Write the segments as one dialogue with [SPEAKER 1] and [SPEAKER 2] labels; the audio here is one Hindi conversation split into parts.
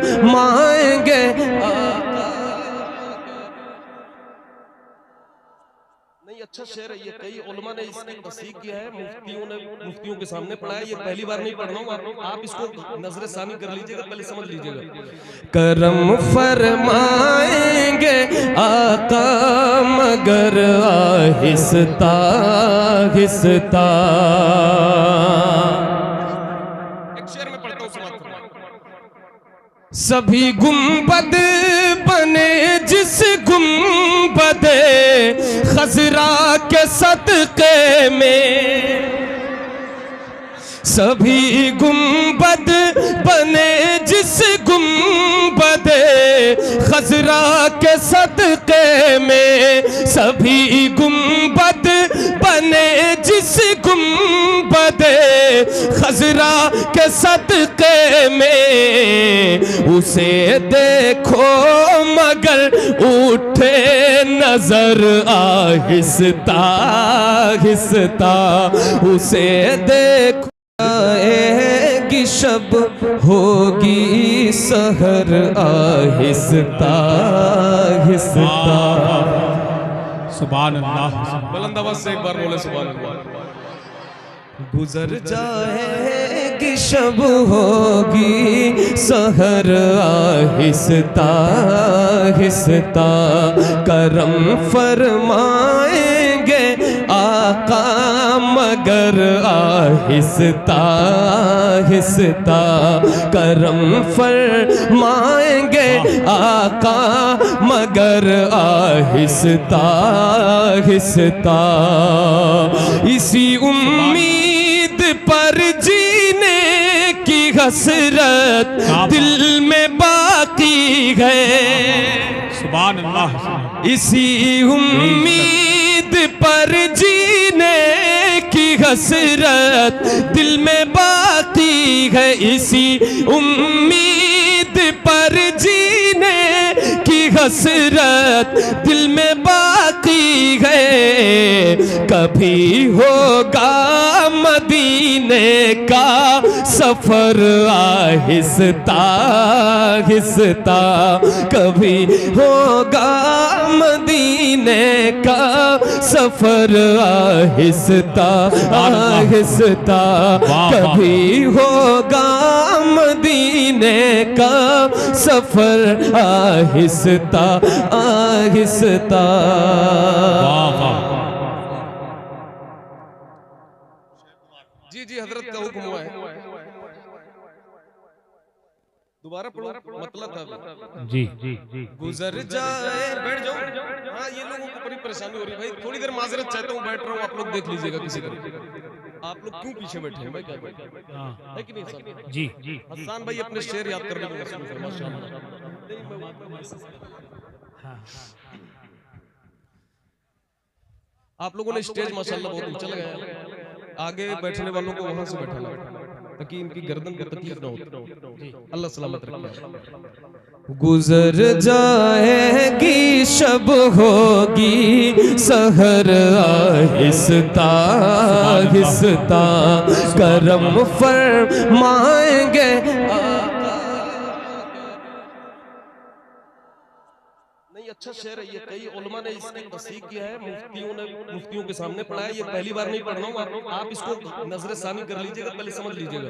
[SPEAKER 1] फरमाएंगे। नहीं, अच्छा शेर है ये, कई उलमा ने इसकी तस्दीक किया है, मुफ्तियों के सामने पढ़ा है, ये पहली बार नहीं पढ़ रहा हूँ, आप इसको नजर सानी कर लीजिएगा, पहले समझ लीजिएगा। करम फरमाएंगे आका मगर आहिस्ता आहिस्ता। एक शेर में पढ़ता हूँ, सभी गुंबद बने जिस गुंबदे खजरा के सदके में, सभी गुंबद बने जिस गुंबदे खजरा के सदके में, सभी गुंबद बने जिस गुंबदे खजरा के सदके में, उसे देखो मगर उठे नजर आहिस्ता आहिस्ता, उसे देखो आएगी शब होगी सहर आहिस्ता आहिस्ता।
[SPEAKER 2] सुभान अल्लाह,
[SPEAKER 1] बुलंद आवाज से एक बार बोले सुभान अल्लाह। गुजर जाएगी शब होगी सहर आहिस्ता आहिस्ता, करम फरमाएंगे आका मगर आहिस्ता आहिस्ता, करम फरमाएंगे आका मगर आहिस्ता आहिस्ता। इसी उम्मीद पर जीने की हसरत दिल में बाकी है।
[SPEAKER 2] सुभान अल्लाह,
[SPEAKER 1] इसी उम्मीद पर जीने की हसरत दिल में बाकी है, इसी उम्मीद पर जीने की हसरत दिल में बाकी है। कभी होगा मदीने का सफर आहिस्ता आहिस्ता, कभी होगा मदीने का सफर आहिस्ता आहिस्ता, कभी होगा मदीने का सफर आहिस्ता आहिस्ता। जी जी, हजरत का हुक्म हुआ है, दोबारा पढ़ो, मतलब था
[SPEAKER 2] जी जी जी।
[SPEAKER 1] गुजर जाए, बैठ जाओ। हाँ, ये लोगों को बड़ी परेशानी हो रही है भाई, थोड़ी देर माजरत चाहता हूँ, बैठ रहा हूँ, आप लोग देख लीजिएगा किसी को। आप लोग क्यों पीछे बैठे हैं भाई, क्या बैठे है कि नहीं साहब?
[SPEAKER 2] जी जी।
[SPEAKER 1] हसन भाई अपने शेर याद करने में मसरूफ है माशाल्लाह। आप लोगों ने स्टेज माशाल्लाह बहुत ऊंचा लगाया, आगे बैठने वालों को वहां से बैठाना ताकि इनकी गर्दन को तकलीफ ना हो। अल्लाह सलामत रखे। गुजर जाएगी शब होगी सहर आहिस्ता आहिस्ता, करम फरमाएंगे। नहीं, अच्छा शेर है ये, कई उलमा ने इसकी तस्दीक किया है, मुफ्तियों के सामने पढ़ा है, ये पहली बार नहीं पढ़ रहा हूँ, आप इसको नजर सानी कर लीजिएगा, पहले समझ लीजिएगा।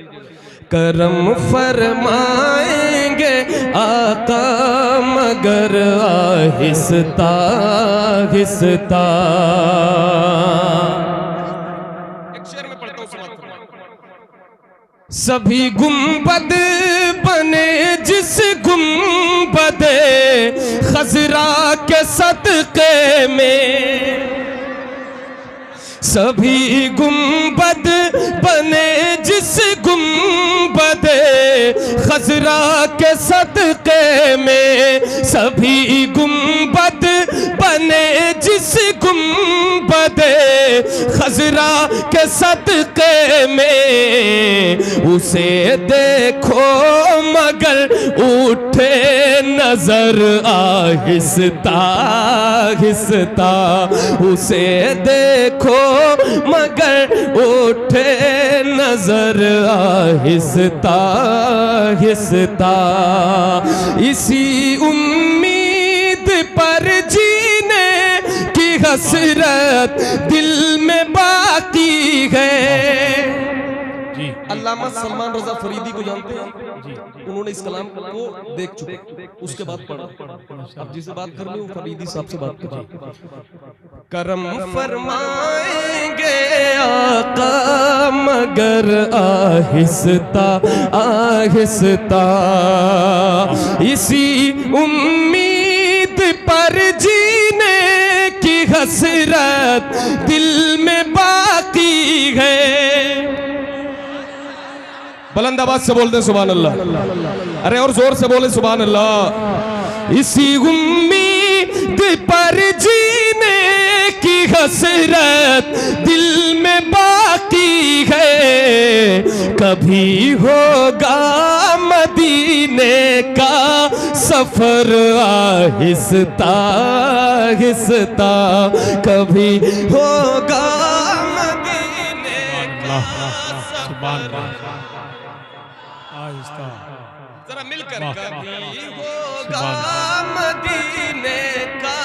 [SPEAKER 1] करम फरमाएंगे आका मगर आहिस्ता आहिस्ता। एक शेर में पढ़ता हूँ, सभी गुंबद बने जिस गुंबदे खजरा के सदके में, सभी गुंबद बने जिस गुंबदे खजरा के सदके में, सभी गुंबद बने जिस गुंबदे खजरा के सदके में, उसे देखो मगर उठे नजर आहिस्ता आहिस्ता, उसे देखो मगर उठे नजर आहिस्ता आहिस्ता, इसी उम्मीद पर जीने की हसरत दिल में बाकी है। अल्लामा सलमान रजा फरीदी को जानते हैं? उन्होंने इस कलाम को देख चुके, उसके बाद पढ़ा। अब जिसे बात करनी हो फरीदी साहब से बात कीजिए। करम फरमाएंगे आका मगर आहिस्ता आहिस्ता, इसी उम्मीद पर जीने की हसरत दिल में बाकी है। बुलंद आवाज से बोलते सुभान अल्लाह। अरे और जोर से बोले सुभान अल्लाह। इसी उम्मीद पर जीने की हसरत दिल में बाकी है। कभी होगा मदीने का सफर आहिस्ता आहिस्ता, कभी होगा मदीने का सफर। जरा मिलकर कभी होगा मदीने का।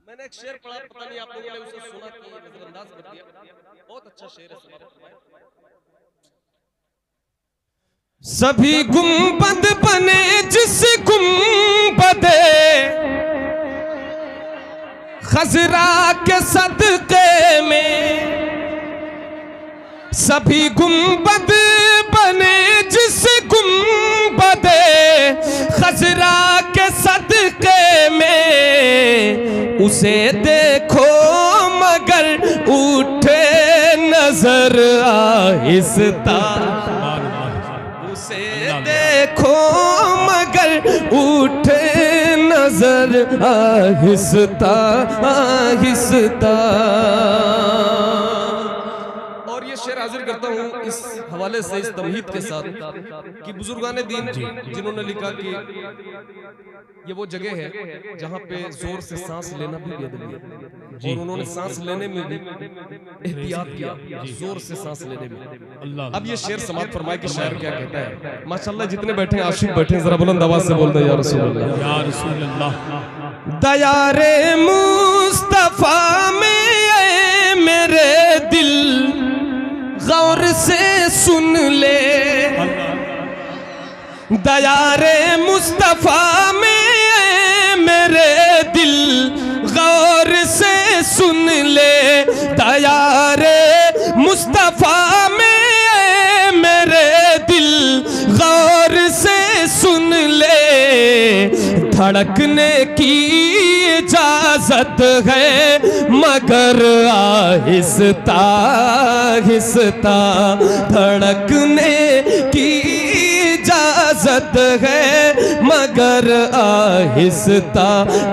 [SPEAKER 1] मैंने एक शेर पढ़ा, पता नहीं आप लोगों ने उसे सुना कि नजरअंदाज कर दिया। बहुत अच्छा शेर है। सभी गुंबद बने जिस गुंबदे खजरा के सदके में, सभी गुंबद बने जिस गुंबदे खजरा के सदके में, उसे देखो मगर उठे नजर आहिस्ता, उसे देखो मगर उठे नजर आहिस्ता आहिस्ता। शेर हाजिर करता हूँ इस हवाले से, इस तमहीद के साथ कि बुजुर्गाने दीन जिन्होंने लिखा कि ये वो जगह है जहाँ पे जोर से सांस लेना भी बेदबी है, और उन्होंने सांस लेने में भी एहतियात किया, जोर से सांस लेने में। अब ये शेर समाप्त फरमाए कि शायर क्या कहता है। माशाल्लाह जितने बैठे हैं आशिक बैठे हैं, जरा बुलंद आवाज से बोल दे या रसूल अल्लाह या रसूल अल्लाह। दयारे मुस्तफा में मेरे दिल गौर से सुन ले, दयारे मुस्तफा में मेरे दिल गौर से सुन ले, दयारे मुस्तफा में मेरे दिल गौर से सुन ले। धड़कने की इजाजत है मगर आहिस्ता आहिस्ता, धड़कने की इजाजत है मगर आहिस्ता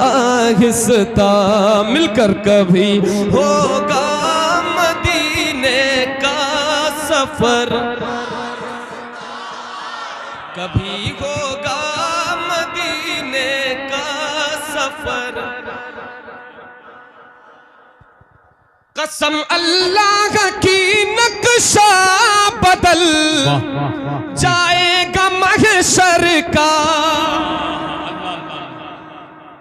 [SPEAKER 1] आहिस्ता। मिलकर कभी होगा मदीने का सफर, कभी होगा मदीने का सफर। कसम अल्लाह की नक्शा बदल जाएगा महशर का,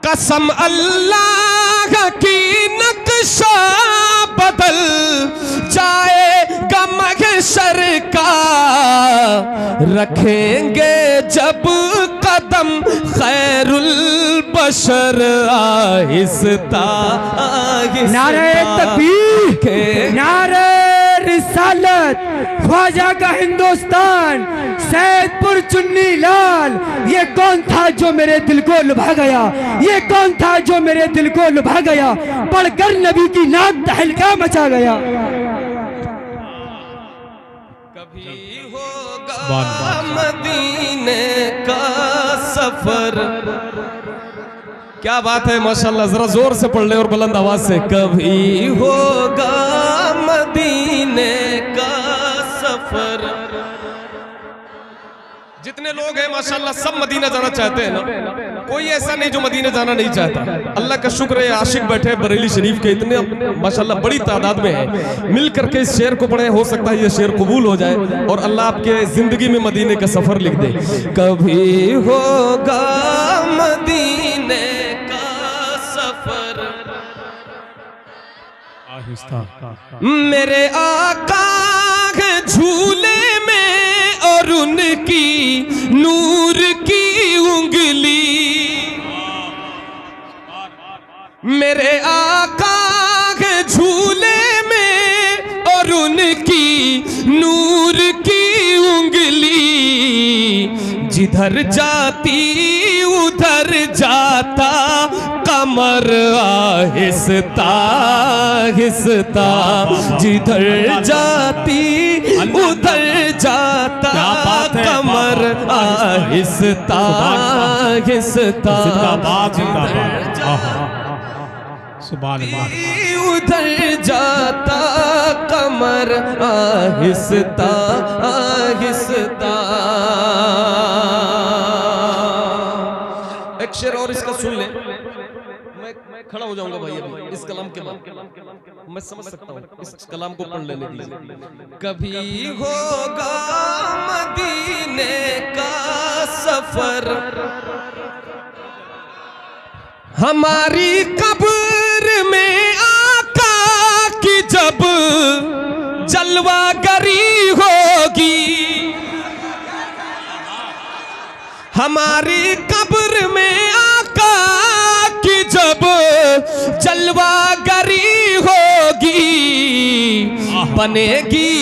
[SPEAKER 1] कसम अल्लाह की नक्शा बदल जाएगा महशर का। रखेंगे जब कदम खैरुल बशर आहिस्ता आहिस्ता।
[SPEAKER 3] नारे तकबीर, नारे रिसालत, ख्वाजा का हिंदुस्तान, सैदपुर चुन्नी लाल। ये कौन था जो मेरे दिल को लुभा गया, ये कौन था जो मेरे दिल को लुभा गया, पढ़कर नबी की नात तहलका मचा गया।
[SPEAKER 1] कभी होगा मदीने का सफर। क्या बात है माशाल्लाह, जरा जोर से पढ़ ले और बुलंद आवाज से। कभी होगा मदीने का सफर। जितने लोग हैं माशाल्लाह सब मदीना जाना चाहते हैं ना, कोई ऐसा नहीं जो मदीना जाना नहीं चाहता। अल्लाह का शुक्र है आशिक बैठे हैं बरेली शरीफ के इतने माशाल्लाह बड़ी तादाद में हैं। मिल करके इस शेर को पढ़े, हो सकता है ये शेर कबूल हो जाए और अल्लाह आपके जिंदगी में मदीने का सफर लिख दे। कभी होगा मदीने का सफर
[SPEAKER 2] आहिस्ता।
[SPEAKER 1] मेरे आका है झूले में और उनकी नूर की उंगली, मेरे आका है झूले में और उनकी नूर की उंगली, जिधर जाती उधर जाता कमर आहिस्ता आहिस्ता, जिधर जाती उधर जाता कमर आहिस्ता आहिस्ता,
[SPEAKER 2] सुभान अल्लाह।
[SPEAKER 1] उधर जाता कमर आहिस्ता आहिस्ता। एक शेर और इसका सुन ले, मैं खड़ा हो जाऊंगा भाई अभी इस कलाम के बाद, मैं समझ सकता हूँ, इस कलाम को पढ़ लेने दीजिए। कभी होगा मदीने का सफर, हमारी कब्र में आका की जब जलवागरी होगी, हमारी कब्र में आका की जब जलवागरी होगी, बनेगी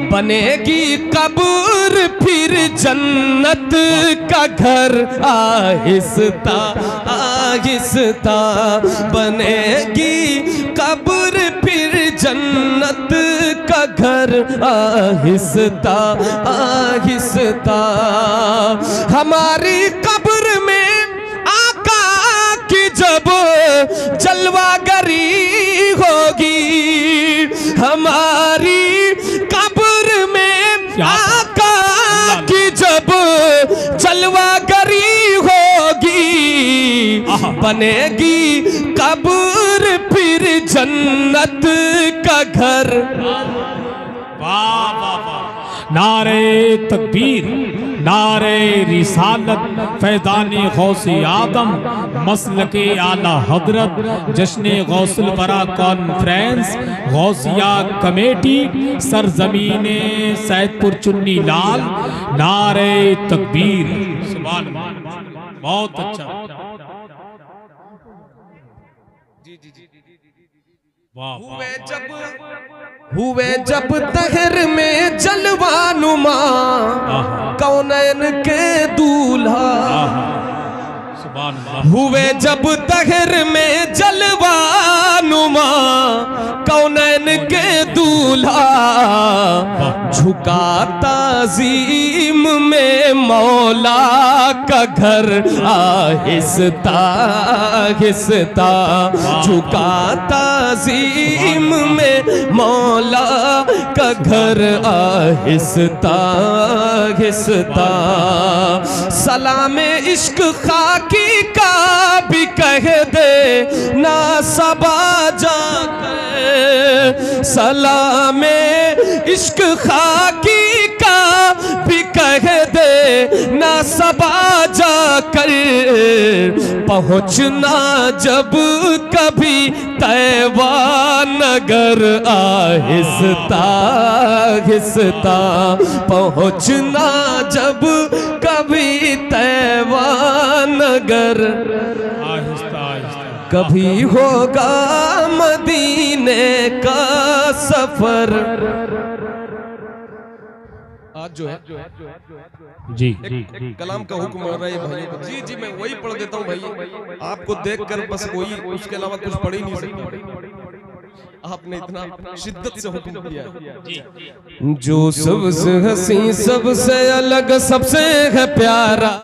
[SPEAKER 1] बनेगी कब्र फिर जन्नत का घर आहिस्ता आहिस्ता, बनेगी कब्र फिर जन्नत का घर आहिस्ता आहिस्ता। हमारी कब्र में आका की जब जलवागरी होगी, हमारी कब्र में आका की जब जलवागरी होगी, बनेगी कब्र फिर जन्नत का घर।
[SPEAKER 2] वाह वाह वाह। नारे तकबीर, नारे रिसालत, फैज़ाने गौसे आदम, मसलके आला हजरत, जश्ने गौसुल बरा कॉन्फ्रेंस, गौसिया कमेटी, सरजमीने सैदपुर चुन्नी लाल, नारे तकबीर। सुभान अल्लाह, बहुत अच्छा।
[SPEAKER 1] हुए जब तहर में जलवानुमा कौनैन के दूल्हा, हुए जब तहर में जलवानुमा कौनैन के दूल्हा, झुका ताज़ीम में मौला का घर आहिस्ता आहिस्ता, झुका ताज़ीम में मौला का घर आहिस्ता आहिस्ता। सलामे इश्क खाकी का भी कह दे ना सबा जाकर, सलामे इश्क खाकी का भी कह दे ना सबा जाकर, पहुँचना जब कभी तैवा नगर आहिस्ता आहिस्ता, पहुँचना जब कभी तैवा नगर
[SPEAKER 2] आहिस्ता आहिस्ता।
[SPEAKER 1] कभी होगा मदीने का सफर। आज जो है
[SPEAKER 2] जी
[SPEAKER 1] एक कलाम का हुक्म आ रहा है भाइयों को। जी जी मैं वही पढ़ देता हूँ भाई, आपको देखकर बस वही, उसके अलावा कुछ पढ़ ही नहीं सकता। आपने इतना शिद्दत से हुक्म किया। जो सबसे हसीन सबसे अलग सबसे है प्यारा,